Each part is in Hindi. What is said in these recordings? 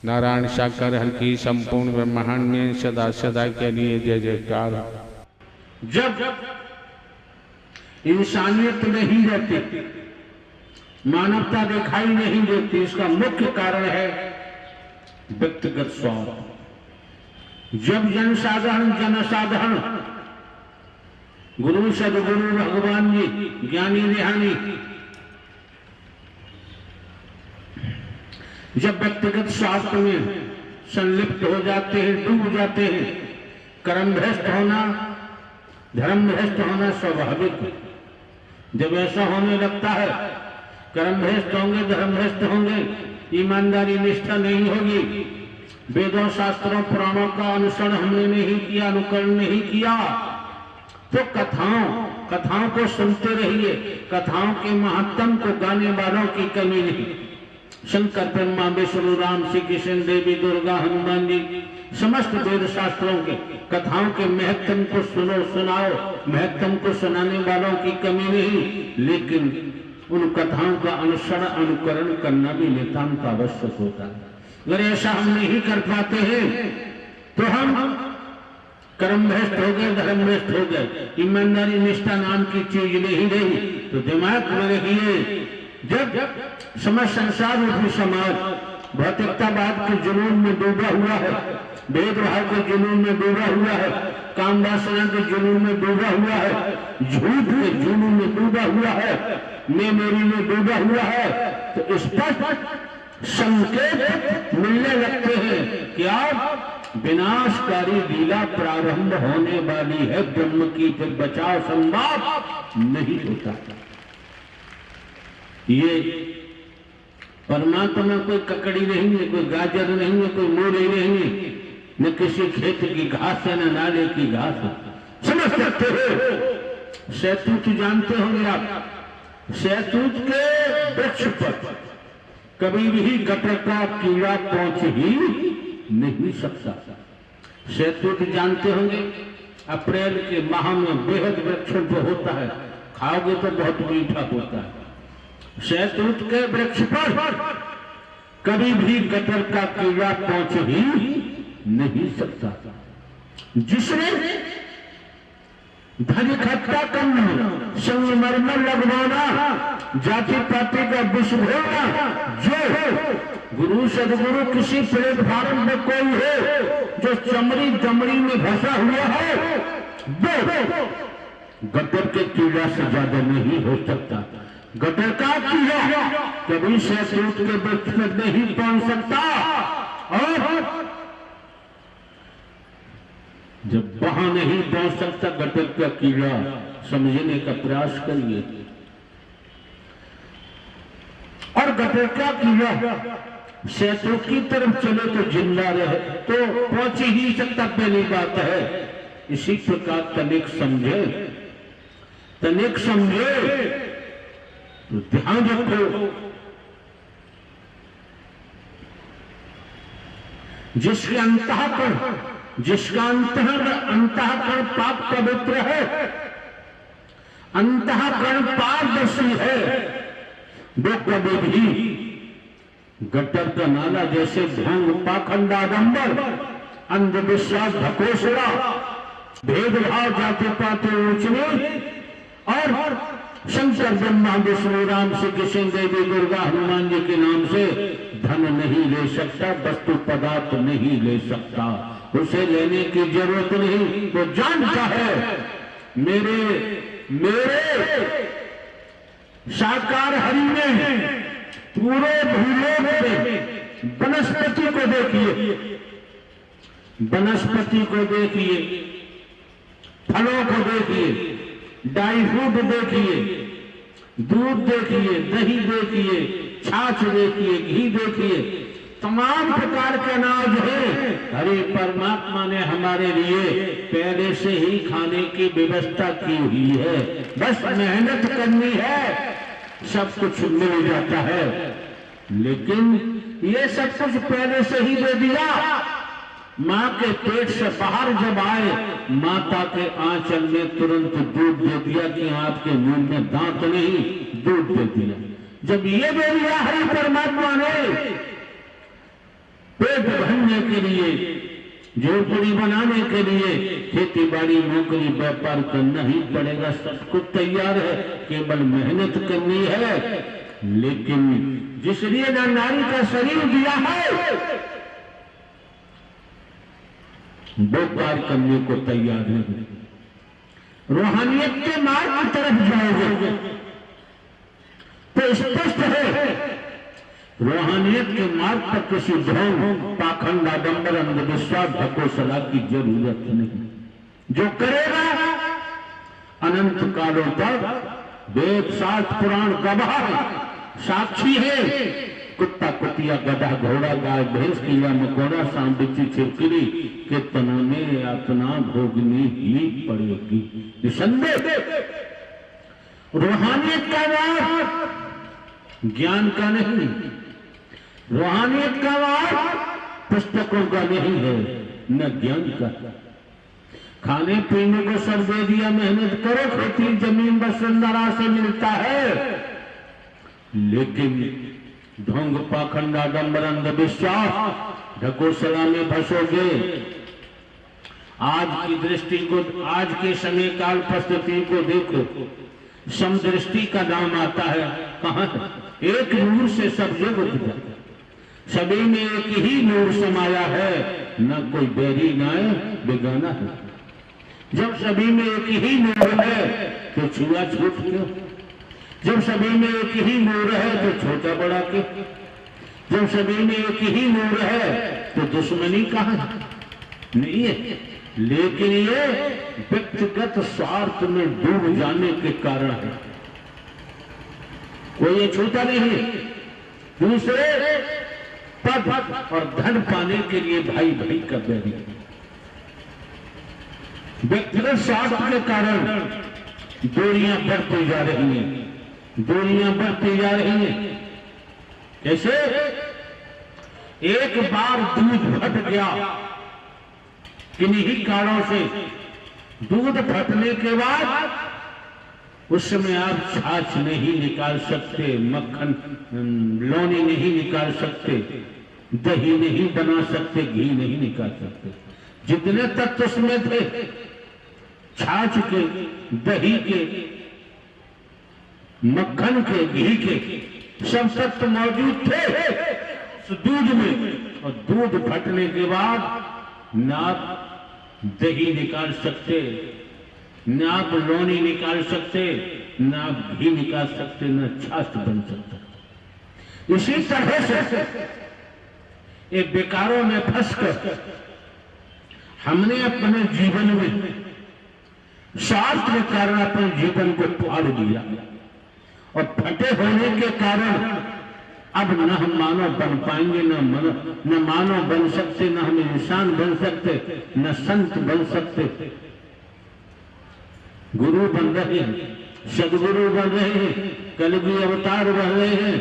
नारायण साकर हर की संपूर्ण ब्रह्मांड में सदा सदा के लिए जय जयकार। जब इंसानियत नहीं रहती, मानवता दिखाई नहीं देती, इसका मुख्य कारण है व्यक्तिगत स्वार्थ। जब जनसाधारण गुरु सदगुरु भगवान जी ज्ञानी ध्यानी जब व्यक्तिगत स्वार्थ में संलिप्त हो जाते हैं, डूब जाते हैं, कर्म भ्रष्ट होना, धर्म भ्रष्ट होना स्वाभाविक है। जब ऐसा होने लगता है, कर्म भ्रष्ट होंगे, धर्म भ्रष्ट होंगे, ईमानदारी निष्ठा नहीं होगी, वेदों शास्त्रों पुराणों का अनुसरण हमने नहीं किया, अनुकरण नहीं किया, तो कथाओं को सुनते रहिए। कथाओं के महत्तम को गाने वालों की कमी नहीं। शंकर ब्रह्मा विष्णु राम श्री कृष्ण देवी दुर्गा हनुमान जी समस्त वेद शास्त्रों के कथाओं के महत्तम को सुनो सुनाओ, महत्तम को सुनाने वालों की कमी नहीं, लेकिन उन कथाओं का अनुसरण अनुकरण करना भी नितांत आवश्यक होता है। अगर ऐसा हम नहीं कर पाते हैं तो हम कर्म भ्रष्ट हो गए, धर्म भ्रष्ट हो गए, ईमानदारी निष्ठा नाम की चीज नहीं रही। तो दिमाग में रखिए, जब समस्त संसार रूपी समाज भौतिकतावाद के जुनून में डूबा हुआ है, भेदभाव के जुनून में डूबा हुआ है, काम वासना के जुनून में डूबा हुआ है, झूठ के जुनून में डूबा हुआ है, मैं मेरी में डूबा हुआ है, तो स्पष्ट संकेत मिलने लगते हैं कि अब विनाशकारी लीला प्रारंभ होने वाली है। ब्रह्म की फिर बचाव संभव नहीं होता। ये परमात्मा कोई ककड़ी नहीं है, कोई गाजर नहीं है, कोई मूली नहीं है, न किसी खेत की घास है, न नाले की घास है। समझ सकते हो? शहतूत जानते होंगे आप, शहतूत के वृक्ष पर कभी भी गटर का कीड़ा पहुंच ही नहीं सकता। शहतूत जानते होंगे, अप्रैल के माह में बेहद वृक्षों पर होता है, खाओगे तो बहुत मीठा होता है। शहतूत के वृक्ष पर कभी भी गटर का कीड़ा पहुंच ही नहीं सकता। जिसने धन इकट्ठा करना, संगमरमर लगवाना, जाति पाति का विष भोगना, जो गुरु सदगुरु किसी प्लेटफार्म में कोई हो जो चमड़ी दमड़ी में फंसा हुआ है, वो गटर के कीड़ा से ज्यादा नहीं हो सकता। गटर का कीड़ा कभी शहतूत के वृक्ष पर नहीं पहुंच सकता। और जब वहां नहीं पहुंच सकता गटर का कीड़ा, समझने का प्रयास करिए। और गटर का कीड़ा शहतूत की तरफ चले तो जिंदा रहे, तो पहुंच ही नहीं सकता। पहली बात है, इसी प्रकार तनिक समझे तो ध्यान रखो, जिसका अंतःकरण पाप पवित्र है, अंतःकरण पारदर्शी है, वो कभी भी गटर का नाला जैसे भंग पाखंड आडंबर अंधविश्वास ढकोसला भेदभाव जाति पाति ऊंच नीच और शंकर ब्रह्मा विष्णु राम श्री कृष्ण देवी दुर्गा हनुमान जी के नाम से धन नहीं ले सकता, वस्तु पदार्थ नहीं ले सकता। उसे लेने की जरूरत नहीं। वो जानता है मेरे साकार हरि में पूरे भूलोक में वनस्पति को देखिए, फलों को देखिए, ड्राई फ्रूट देखिए, दूध देखिए, दही देखिए, छाछ देखिए, घी देखिए, तमाम प्रकार के अनाज है। हरे परमात्मा ने हमारे लिए पहले से ही खाने की व्यवस्था की हुई है, बस मेहनत करनी है, सब कुछ मिल जाता है। लेकिन ये सब कुछ पहले से ही दे दिया। माँ के पेट से बाहर जब आए, माता के आंचल में तुरंत दूध दे दिया कि आपके मुंह में दांत नहीं, दूध दे दिया। जब ये दे दिया हरि परमात्मा ने, पेट भरने के लिए, झोपड़ी बनाने के लिए, खेती बाड़ी नौकरी व्यापार करना ही पड़ेगा। सब कुछ तैयार है, केवल मेहनत करनी है। लेकिन जिसलिए ना नारी का शरीर दिया है वो कार्य करने को तैयार नहीं। रूहानियत के मार्ग की तरफ जाओगे तो स्पष्ट है, रूहानियत के मार्ग पर किसी ढोंग, पाखंड, आडंबर, अंधविश्वास, ढकोसला की जरूरत नहीं। जो करेगा अनंत कालों तक वेद शास्त्र पुराण गवाह साक्षी है। कुत्ता कुतिया गधा घोड़ा गाय भैंस कीड़ा मकोड़ा सांप बिच्छू छिपकली के तना में यातना भोगनी ही पड़ेगी निसंदेह। रूहानियत का मार्ग ज्ञान का नहीं, रूहानियत का मार्ग पुस्तकों का नहीं है, न ज्ञान का। खाने पीने को सब दे दिया, मेहनत करो, खेती जमीन वसुंधरा से मिलता है। लेकिन ढोंग, पाखंड, आडंबर, अंधविश्वास, ढकोसला में फंसोगे। आज की दृष्टि को, आज के समय काल परिस्थिति को देखो, समदृष्टि का नाम आता है। कहां एक नूर से सब जग उठता, सभी में एक ही नूर समाया है, न कोई बैरी न बेगाना है। जब सभी में एक ही नूर है तो छुआछूत क्यों? जब सभी में एक ही नूर है तो छोटा बड़ा क्यों? जब सभी में एक ही नूर है तो दुश्मनी कहां नहीं है। लेकिन ये व्यक्तिगत स्वार्थ में डूब जाने के कारण है। कोई ये छूता नहीं, दूसरे पद और धन पाने के लिए भाई भाई का बैरी। व्यक्तिगत स्वार्थ के कारण दूरियां बढ़ती जा रही हैं, दूरियां बढ़ती जा रही हैं। कैसे? एक बार दूध फट गया, किन्हीं कारणों से दूध फटने के बाद उस समय आप छाछ नहीं निकाल सकते, मक्खन लौनी नहीं निकाल सकते, दही नहीं बना सकते, घी नहीं निकाल सकते। जितने तत्व उसमें थे, छाछ के, दही के, मक्खन के, घी के, सब तत्व मौजूद थे उस दूध में। और दूध फटने के बाद न आप दही निकाल सकते, न आप लौनी निकाल सकते, न आप घी निकाल सकते, न छाछ बन सकता। इसी तरह से ये बेकारों में फंसकर हमने अपने जीवन में स्वार्थ के कारण अपने जीवन को फाड़ दिया, और फटे होने के कारण अब न हम मानव बन पाएंगे, न मानव बन सकते, न हम इंसान बन सकते, न संत बन सकते। गुरु बन रहे हैं, सदगुरु बन रहे हैं, कलगी अवतार बन रहे हैं,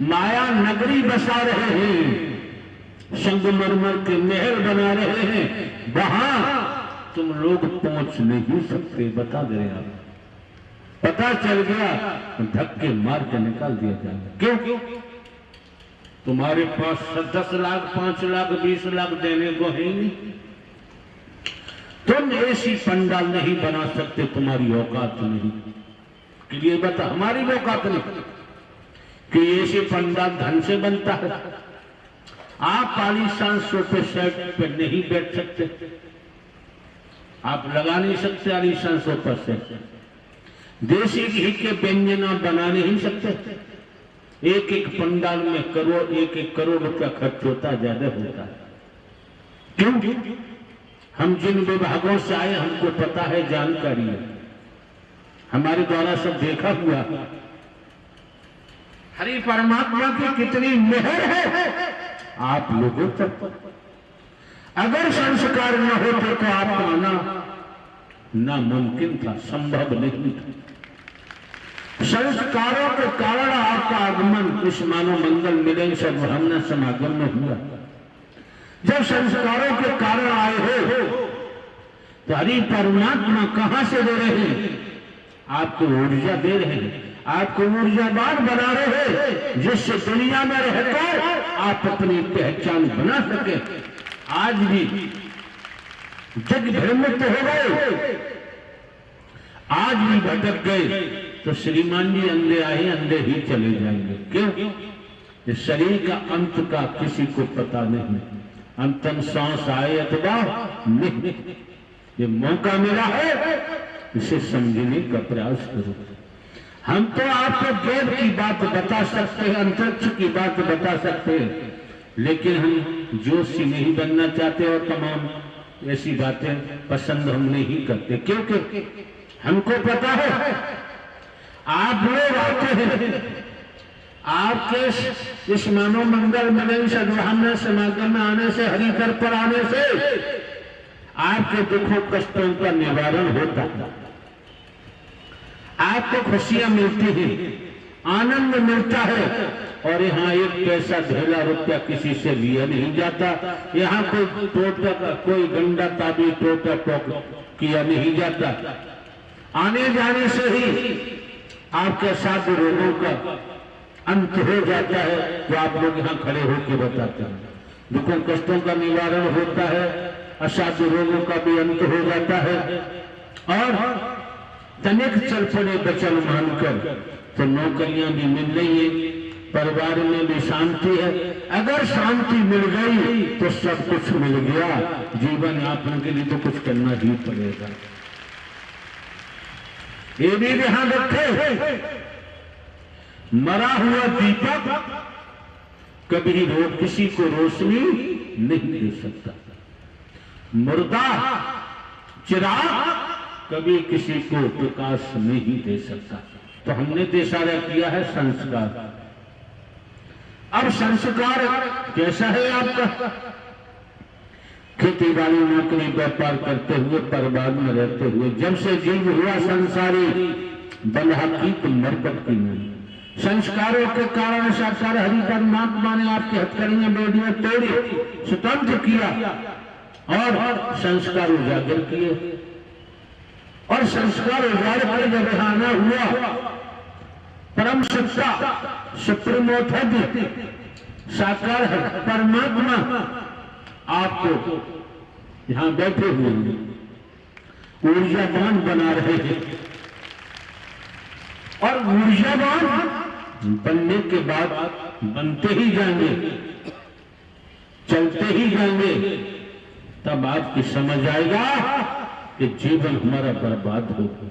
माया नगरी बसा रहे हैं, संगमरमर के महल बना रहे हैं। वहां तुम लोग पहुंच नहीं सकते। बता दे रहे आप, पता चल गया धक्के मार के निकाल दिया जाएगा। क्यों? तुम्हारे पास 10 लाख, 5 लाख, 20 लाख देने को है नहीं। तुम ऐसी पंडाल नहीं बना सकते, तुम्हारी औकात नहीं। कि ये बता, हमारी औकात नहीं कि ऐसे पंडाल धन से बनता है। आप आलीशान सोफे सेट पे नहीं बैठ सकते, आप लगा नहीं सकते आलीशान सोफा सेट। देसी घी के व्यंजना बना नहीं सकते। एक एक पंडाल में करोड़, एक एक करोड़ रुपया खर्च होता, ज्यादा होता है। क्यों? हम जिन विभागों से आए हमको पता है, जानकारी है, हमारे द्वारा सब देखा हुआ। हरि परमात्मा की कितनी मेहर है आप लोगों तक। अगर संस्कार न होते तो आपका आना नामुमकिन था, संभव नहीं था। संस्कारों के कारण आपका आगमन इस मानव मंगल मिलन सर्वहमना समागम में हुआ। जब संस्कारों के कारण आए हो तो हरि परमात्मा कहां से दे रहे हैं? आपको ऊर्जा दे रहे हैं, आपको ऊर्जावान बना रहे हैं, जिससे दुनिया में रहकर आप अपनी पहचान बना सके। आज भी जग भ्रमित हो गए, आज भी भटक गए, तो श्रीमान जी अंधे आए अंधे ही चले जाएंगे। क्यों? ये शरीर का अंत का किसी को पता नहीं। अंतम सांस आए अथवा नहीं, ये मौका मिला है, इसे समझने का प्रयास करो। हम तो आपको वेद की बात बता सकते हैं, अंतरिक्ष की बात बता सकते हैं, लेकिन हम जोशी नहीं बनना चाहते और तमाम ऐसी बातें पसंद हम नहीं करते, क्योंकि हमको पता है आप लोग आते हैं, आपके इस मानव मंगल मिलन सद्भावना समागम में आने से, हरिकर पर आने से आपके दुखों कष्टों का निवारण होता है, आपको खुशियां मिलती हैं, आनंद मिलता है। और यहाँ एक पैसा ढेला रुपया किसी से लिया नहीं जाता, यहाँ कोई टोटा का कोई गंदा ताबी टोटा किया नहीं जाता। आने जाने से ही आपके साथ रोगों का अंत हो जाता है, जो आप लोग यहाँ खड़े होकर बताते हैं। दुखों कष्टों का निवारण होता है, असाध्य रोगों का भी अंत हो जाता है, और तनिक चल पड़े बचन मानकर तो नौकरियां भी मिल रही है, परिवार में भी शांति है। अगर शांति मिल गई तो सब कुछ मिल गया। जीवन यापन के लिए तो कुछ करना ही पड़ेगा। ये भी ध्यान रखे, मरा हुआ दीपक कभी किसी को रोशनी नहीं दे सकता, मुर्दा चिराग कभी किसी को प्रकाश नहीं दे सकता। तो हमने तो इशारा किया है संस्कार। अब संस्कार कैसा है आपका? खेती बाड़ी नौकरी व्यापार करते हुए परिवार में रहते हुए, जब से जीव हुआ संसारी, बंधा की तो मरकत की नहीं। संस्कारों के कारण साक्षात हरि परमात्मा ने आपकी हथकड़ियां बेड़ियां तोड़ी, स्वतंत्र किया और संस्कार उजागर किए। और संस्कार उजागर जब आना हुआ, परम सत्ता सुप्रीम अथॉरिटी साकार है परमात्मा आपको यहां बैठे हुए ऊर्जावान बना रहे हैं। और ऊर्जावान बनने के बाद बनते ही जाएंगे, चलते ही जाएंगे, तब आपकी समझ आएगा कि जीवन हमारा बर्बाद हो गया।